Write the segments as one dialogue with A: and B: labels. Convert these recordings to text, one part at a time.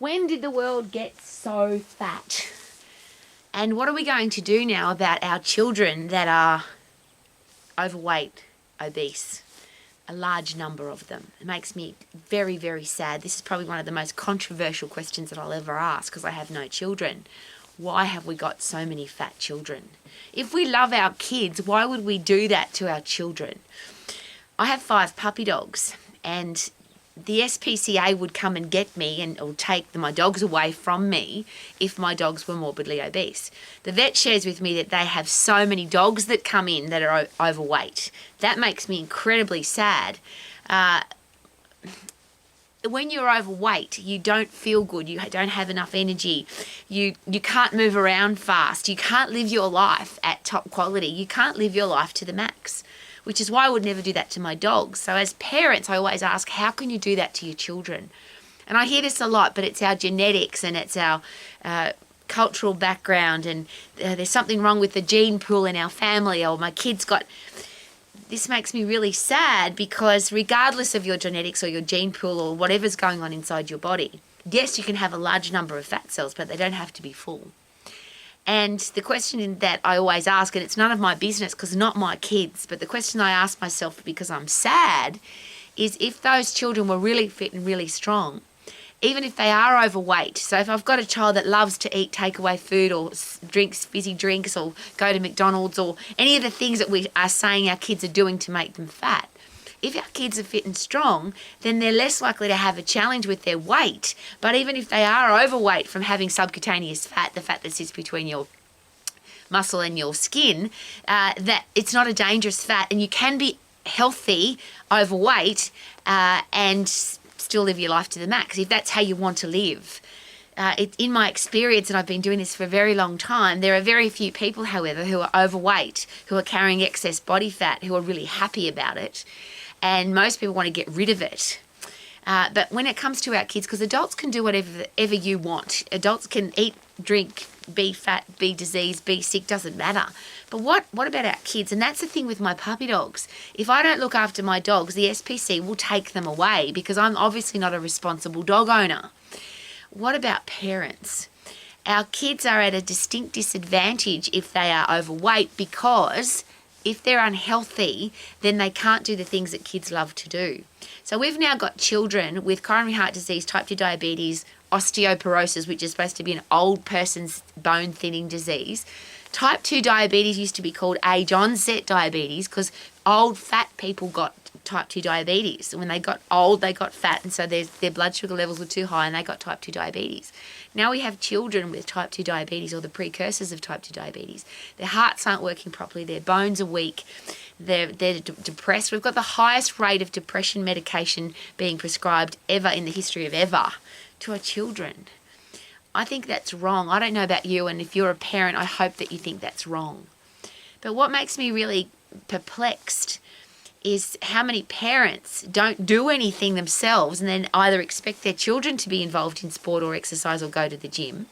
A: When did the world get so fat? And what are we going to do now about our children that are overweight, obese? A large number of them. It makes me very, very sad. This is probably one of the most controversial questions that I'll ever ask because I have no children. Why have we got so many fat children? If we love our kids, why would we do that to our children? I have 5 puppy dogs, and the SPCA would come and get me or take my dogs away from me if my dogs were morbidly obese. The vet shares with me that they have so many dogs that come in that are overweight. That makes me incredibly sad. When you're overweight, you don't feel good. You don't have enough energy. You can't move around fast. You can't live your life at top quality. You can't live your life to the max, which is why I would never do that to my dogs. So as parents, I always ask, how can you do that to your children? And I hear this a lot, but it's our genetics and it's our cultural background, and there's something wrong with the gene pool in our family, or my kid's got... This makes me really sad because regardless of your genetics or your gene pool or whatever's going on inside your body, yes, you can have a large number of fat cells, but they don't have to be full. And the question that I always ask, and it's none of my business because not my kids, but the question I ask myself because I'm sad is if those children were really fit and really strong, even if they are overweight. So if I've got a child that loves to eat takeaway food or drinks fizzy drinks or go to McDonald's or any of the things that we are saying our kids are doing to make them fat, if our kids are fit and strong, then they're less likely to have a challenge with their weight. But even if they are overweight from having subcutaneous fat, the fat that sits between your muscle and your skin, that it's not a dangerous fat, and you can be healthy, overweight, and still live your life to the max if that's how you want to live. In my experience, and I've been doing this for a very long time, there are very few people, however, who are overweight, who are carrying excess body fat, who are really happy about it. And most people want to get rid of it. But when it comes to our kids, because adults can do whatever you want. Adults can eat, drink, be fat, be diseased, be sick, doesn't matter. But what about our kids? And that's the thing with my puppy dogs. If I don't look after my dogs, the SPC will take them away because I'm obviously not a responsible dog owner. What about parents? Our kids are at a distinct disadvantage if they are overweight because if they're unhealthy, then they can't do the things that kids love to do. So we've now got children with coronary heart disease, type 2 diabetes, osteoporosis, which is supposed to be an old person's bone thinning disease. Type 2 diabetes used to be called age onset diabetes because old fat people got type 2 diabetes. When they got old, they got fat, and so their blood sugar levels were too high and they got type 2 diabetes. Now we have children with type 2 diabetes, or the precursors of type 2 diabetes. Their hearts aren't working properly, their bones are weak, they're depressed. We've got the highest rate of depression medication being prescribed ever in the history of ever to our children. I think that's wrong. I don't know about you, and if you're a parent, I hope that you think that's wrong. But what makes me really perplexed is how many parents don't do anything themselves and then either expect their children to be involved in sport or exercise or go to the gym.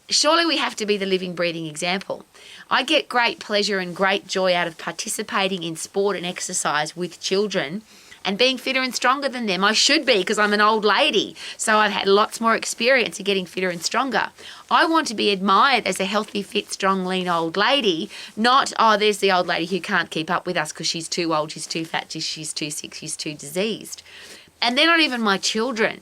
A: Surely we have to be the living, breathing example. I get great pleasure and great joy out of participating in sport and exercise with children and being fitter and stronger than them. I should be because I'm an old lady, so I've had lots more experience of getting fitter and stronger. I want to be admired as a healthy, fit, strong, lean old lady, not, oh, there's the old lady who can't keep up with us because she's too old, she's too fat, she's too sick, she's too diseased. And they're not even my children.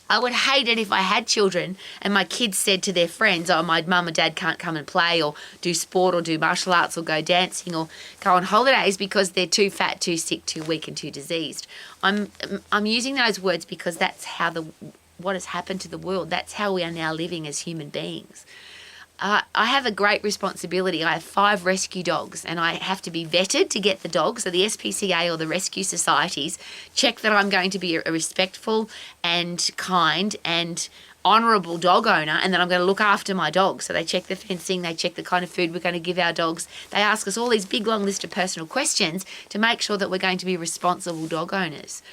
A: I would hate it if I had children and my kids said to their friends, oh, my mum or dad can't come and play or do sport or do martial arts or go dancing or go on holidays because they're too fat, too sick, too weak and too diseased. I'm using those words because that's how what has happened to the world. That's how we are now living as human beings. I have a great responsibility. I have 5 rescue dogs and I have to be vetted to get the dogs. So the SPCA or the rescue societies check that I'm going to be a respectful and kind and honourable dog owner, and that I'm going to look after my dogs. So they check the fencing, they check the kind of food we're going to give our dogs. They ask us all these big long list of personal questions to make sure that we're going to be responsible dog owners.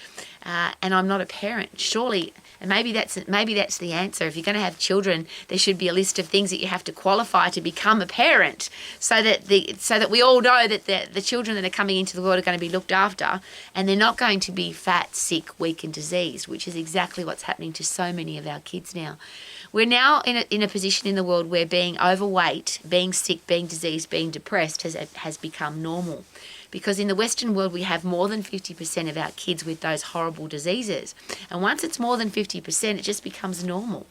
A: And I'm not a parent. Surely, and maybe that's the answer. If you're going to have children, there should be a list of things that you have to qualify to become a parent, so that we all know that the children that are coming into the world are going to be looked after, and they're not going to be fat, sick, weak, and diseased, which is exactly what's happening to so many of our kids parents now. We're now in a position in the world where being overweight, being sick, being diseased, being depressed has become normal. Because in the Western world, we have more than 50% of our kids with those horrible diseases. And once it's more than 50%, it just becomes normal.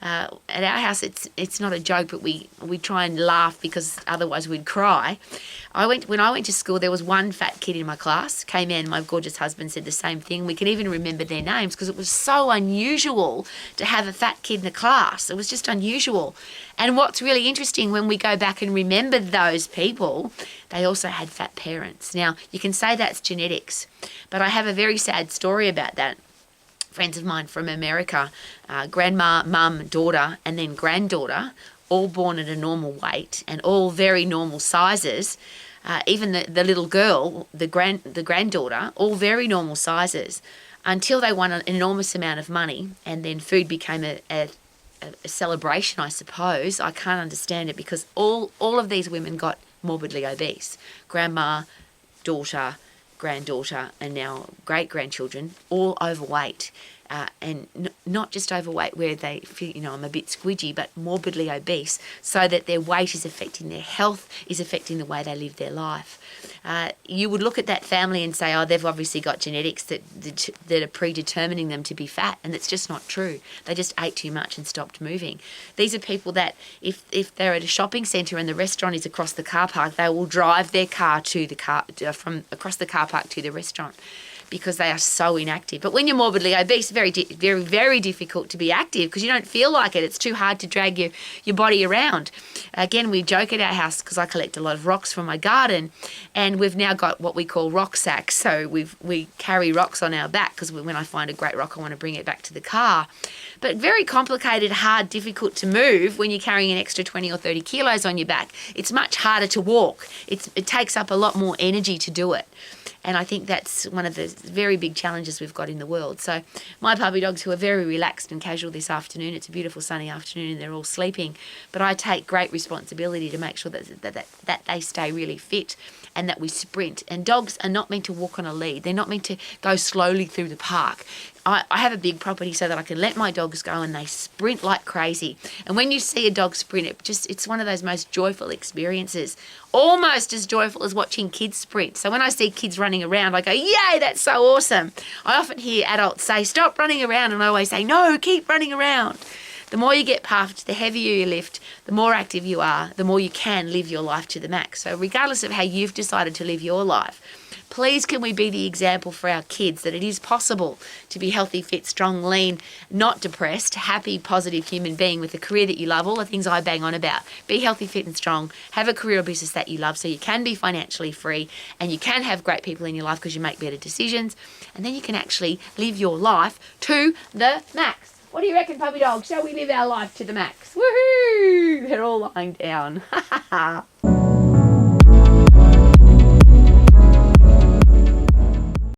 A: At our house, it's not a joke, but we try and laugh because otherwise we'd cry. When I went to school, there was one fat kid in my class. Came in, my gorgeous husband said the same thing. We can even remember their names because it was so unusual to have a fat kid in the class. It was just unusual. And what's really interesting, when we go back and remember those people, they also had fat parents. Now, you can say that's genetics, but I have a very sad story about that. Friends of mine from America, grandma, mum, daughter, and then granddaughter, all born at a normal weight and all very normal sizes. Even the little girl, the granddaughter, all very normal sizes, until they won an enormous amount of money, and then food became a celebration, I suppose. I can't understand it because all of these women got morbidly obese. Grandma, daughter, granddaughter, and now great-grandchildren, all overweight. And not just overweight where they feel, I'm a bit squidgy, but morbidly obese, so that their weight is affecting their health, is affecting the way they live their life. You would look at that family and say, oh, they've obviously got genetics that are predetermining them to be fat, and it's just not true. They just ate too much and stopped moving. These are people that if they're at a shopping centre and the restaurant is across the car park, they will drive their car from across the car park to the restaurant, because they are so inactive. But when you're morbidly obese, very, very, very difficult to be active because you don't feel like it. It's too hard to drag your body around. Again, we joke at our house because I collect a lot of rocks from my garden, and we've now got what we call rock sacks. So we carry rocks on our back because when I find a great rock, I want to bring it back to the car. But very complicated, hard, difficult to move when you're carrying an extra 20 or 30 kilos on your back. It's much harder to walk. It takes up a lot more energy to do it. And I think that's one of the very big challenges we've got in the world. So my puppy dogs, who are very relaxed and casual this afternoon, it's a beautiful sunny afternoon and they're all sleeping, but I take great responsibility to make sure that they stay really fit and that we sprint. And dogs are not meant to walk on a lead. They're not meant to go slowly through the park. I have a big property so that I can let my dogs go and they sprint like crazy. And when you see a dog sprint, it's one of those most joyful experiences, almost as joyful as watching kids sprint. So when I see kids running around, I go, yay, that's so awesome. I often hear adults say, stop running around, and I always say, no, keep running around. The more you get puffed, the heavier you lift, the more active you are, the more you can live your life to the max. So regardless of how you've decided to live your life, please can we be the example for our kids that it is possible to be healthy, fit, strong, lean, not depressed, happy, positive human being with a career that you love, all the things I bang on about. Be healthy, fit and strong, have a career or business that you love so you can be financially free and you can have great people in your life because you make better decisions, and then you can actually live your life to the max. What do you reckon, puppy dog? Shall we live our life to the max? Woohoo! They're all lying down.